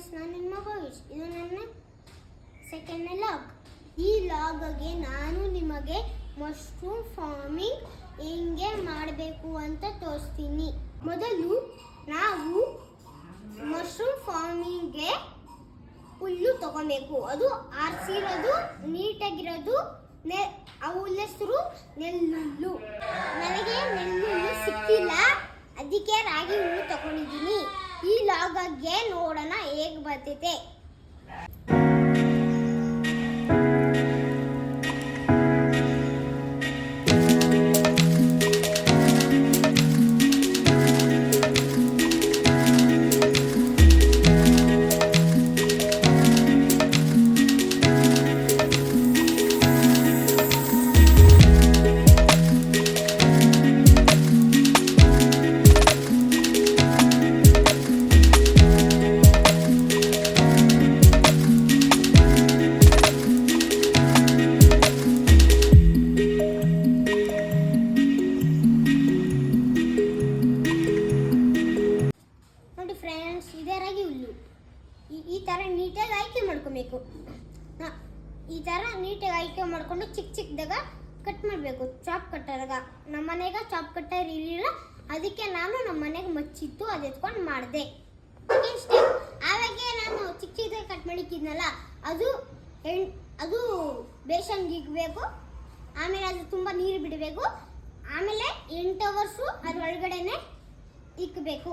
Friends, ನಾನು ನಿಮ್ಮ ಭವಿಷ್. ಇದು ನನ್ನ ಸೆಕೆಂಡ್ ಲಾಗ್. ಈ ಲಾಗ್ಗೆ ನಾನು ನಿಮಗೆ ಮಶ್ರೂಮ್ ಫಾರ್ಮಿಂಗ್ ಹೆಂಗೆ ಮಾಡಬೇಕು ಅಂತ ತೋರಿಸ್ತೀನಿ. ಮೊದಲು ನಾವು ಮಶ್ರೂಮ್ ಫಾರ್ಮಿಂಗ್ಗೆ ಹುಲ್ಲು ತಗೊಬೇಕು. ಅದು ಆರಿಸಿರೋದು, ನೀಟಾಗಿರೋದು. ಹುಲ್ಲು ಹೆಸರು ನೆಲ್ಲುಲ್ಲು. ನನಗೆ ನೆಲ್ಲುಲ್ಲು ಸಿಕ್ಕಿಲ್ಲ, ಅದಕ್ಕೆ ರಾಗಿ ಹುಲ್ಲು ತಗೊಂಡಿದ್ದೀನಿ. ಈ ಲಾಗ್ಗೆ ನೋಡೋಣ ಹೇಗೆ ಬರ್ತೈತೆ. ಫ್ರೆಂಡ್ಸ್, ಇದೇ ರಾಗಿ ಹುಲ್ಲು. ಈ ಥರ ನೀಟಾಗಿ ಆಯ್ಕೆ ಮಾಡ್ಕೊಬೇಕು. ಈ ಥರ ನೀಟಾಗಿ ಆಯ್ಕೆ ಮಾಡಿಕೊಂಡು ಚಿಕ್ಕ ಚಿಕ್ಕದಾಗ ಕಟ್ ಮಾಡಬೇಕು. ಚಾಪ್ ಕಟ್ಟರಾಗ ನಮ್ಮ ಮನೆಗೆ ಚಾಪ್ ಕಟ್ಟರ್ ಇರಲಿಲ್ಲ, ಅದಕ್ಕೆ ನಾನು ನಮ್ಮ ಮನೆಗೆ ಮಚ್ಚಿತ್ತು, ಅದು ಎತ್ಕೊಂಡು ಮಾಡಿದೆ. ಆವಾಗೆ ನಾನು ಚಿಕ್ಕ ಚಿಕ್ಕದಾಗ ಕಟ್ ಮಾಡಿಕ್ಕಿದ್ನಲ್ಲ, ಅದು ಬೇಸನ್ಗೆ ಇಕ್ಬೇಕು. ಆಮೇಲೆ ಅದು ತುಂಬ ನೀರು ಬಿಡಬೇಕು. ಆಮೇಲೆ 8 ಅವರ್ಸು ಅದರೊಳಗಡೆನೆ ಇಕ್ಕಬೇಕು.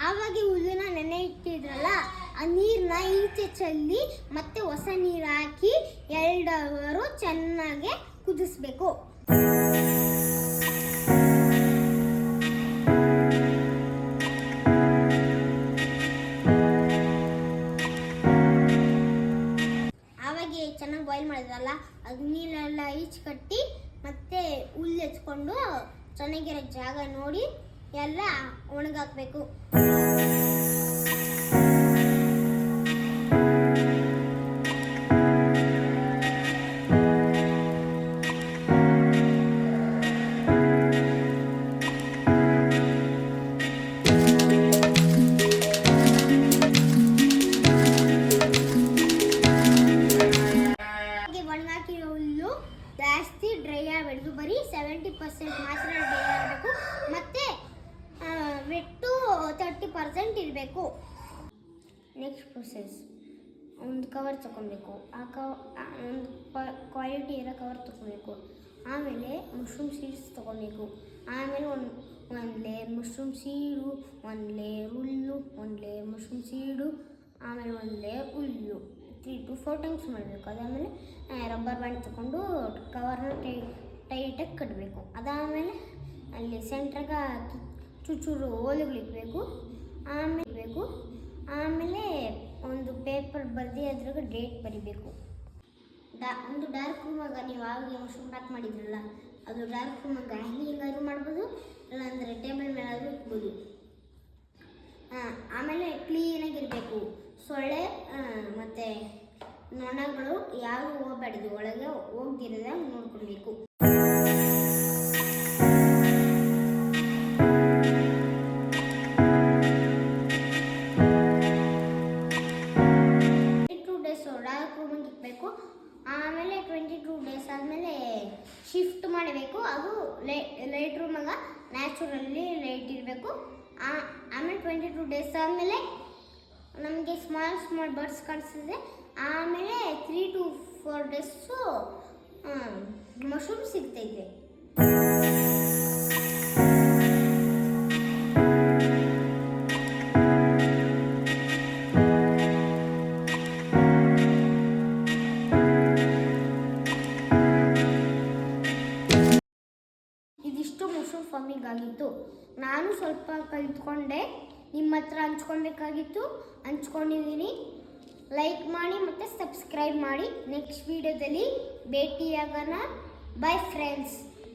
ಆವಾಗ ಹುಲ್ಲನ್ನ ನೆನೆ ಇಟ್ಟಿದ್ರಲ್ಲ, ಆ ನೀರನ್ನ ಈಚೆ ಚೆಲ್ಲಿ ಮತ್ತೆ ಹೊಸ ನೀರು ಹಾಕಿ 2 ಅವರು ಚೆನ್ನಾಗಿ ಕುದಿಸ್ಬೇಕು. ಆವಾಗ ಚೆನ್ನಾಗಿ ಬಾಯ್ಲ್ ಮಾಡಿದ್ರಲ್ಲ, ಅದು ನೀರೆಲ್ಲ ಈಚೆ ಕಟ್ಟಿ ಮತ್ತೆ ಹುಲ್ಲು ಹೆಚ್ಕೊಂಡು ಚೆನ್ನಾಗಿರೋ ಜಾಗ ನೋಡಿ ಎಲ್ಲ ಒಣಗಾಕ್ಬೇಕು. ಒಣಗಾಕಿರೋ ಹುಲ್ಲು ಜಾಸ್ತಿ ಡ್ರೈ ಆಗಬಾರ್ದು, ಬರೀ 70% ಮಾತ್ರ ಡ್ರೈ ಆಗಬೇಕು. ಮತ್ತೆ ವೆಟ್ಟು 30% ಇರಬೇಕು. ನೆಕ್ಸ್ಟ್ ಪ್ರೊಸೆಸ್, ಒಂದು ಕವರ್ ತಗೊಬೇಕು. ಒಂದು ಕ್ವಾಲಿಟಿ ಇರೋ ಕವರ್ ತಗೊಬೇಕು. ಆಮೇಲೆ ಮಶ್ರೂಮ್ ಸೀಡ್ಸ್ ತಗೊಬೇಕು. ಆಮೇಲೆ ಒಂದು ಲೇಯರ್ ಮಶ್ರೂಮ್ ಸೀಡು, ಒಂದು ಲೇಯರ್ ಹುಲ್ಲು, ಒಂದು ಲೇಯರ್ ಮಶ್ರೂಮ್ ಸೀಡು, ಆಮೇಲೆ ಒಂದು ಲೇಯರ್ ಹುಲ್ಲು. 3 to 4 ಟೈಮ್ಸ್ ಮಾಡಬೇಕು. ಅದಾದಮೇಲೆ ರಬ್ಬರ್ ಬ್ಯಾಂಡ್ ತಗೊಂಡು ಕವರ್ನ ಟೈಟಾಗಿ ಕಟ್ಟಬೇಕು. ಅದಾದಮೇಲೆ ಅಲ್ಲಿ ಸೆಂಟ್ರಾಗ ಚೂರು ಹೋಲುಗಳಿಕ್ಬೇಕು. ಆಮೇಲೆ ಒಂದು ಪೇಪರ್ ಬರೆದು ಅದ್ರಾಗ ಡೇಟ್ ಬರಿಬೇಕು. ಒಂದು ಡಾರ್ಕ್ ರೂಮಾಗ ನೀವು ಆವಾಗ ಮಶ್ರೂಮ್ ಪ್ಯಾಕ್ ಮಾಡಿದ್ರಲ್ಲ, ಅದು ಡಾರ್ಕ್ ರೂಮಾಗ ಹ್ಯಾಂಗಿಂಗಾದ್ರೂ ಮಾಡ್ಬೋದು, ಇಲ್ಲಾಂದರೆ ಟೇಬಲ್ ಮೇಲಾದರೂ ಇಕ್ಬೋದು. ಆಮೇಲೆ ಕ್ಲೀನಾಗಿರಬೇಕು. ಸೊಳ್ಳೆ ಮತ್ತು ನೊಣಗಳು ಯಾರು ಹೋಗಬಾರ್ದು, ಒಳಗೆ ಹೋಗ್ದಿರೋದಾಗ ನೋಡ್ಕೊಳ್ಬೇಕು. ಡಾರ್ಕ್ ರೂಮಿಗೆ ಇಕ್ಬೇಕು. ಆಮೇಲೆ 22 ಡೇಸ್ ಆದಮೇಲೆ ಶಿಫ್ಟ್ ಮಾಡಬೇಕು. ಅದು ಲೈಟ್ ರೂಮಾಗ ನ್ಯಾಚುರಲ್ಲಿ ಲೈಟ್ ಇರಬೇಕು. ಆಮೇಲೆ 22 ಡೇಸ್ ಆದಮೇಲೆ ನಮಗೆ ಸ್ಮಾಲ್ ಬರ್ಡ್ಸ್ ಕಾಣಿಸ್ತದೆ. ಆಮೇಲೆ 3 to 4 ಡೇಸು ಮಶ್ರೂಮ್ ಸಿಗ್ತೈತೆ. ಇದಿಷ್ಟು ಮಶ್ರೂಮ್ ಫಾರ್ಮಿಂಗ್ ಆಗಿತ್ತು. ನಾನು ಸ್ವಲ್ಪ ಕಲಿತ್ಕೊಂಡೆ, ನಿಮ್ಮ ಹತ್ರ ಹಂಚ್ಕೊಳ್ಬೇಕಾಗಿತ್ತು, ಹಂಚ್ಕೊಂಡಿದ್ದೀನಿ. ಲೈಕ್ ಮಾಡಿ ಮತ್ತು ಸಬ್ಸ್ಕ್ರೈಬ್ ಮಾಡಿ. ನೆಕ್ಸ್ಟ್ ವಿಡಿಯೋದಲ್ಲಿ ಭೇಟಿಯಾಗೋಣ. By friends.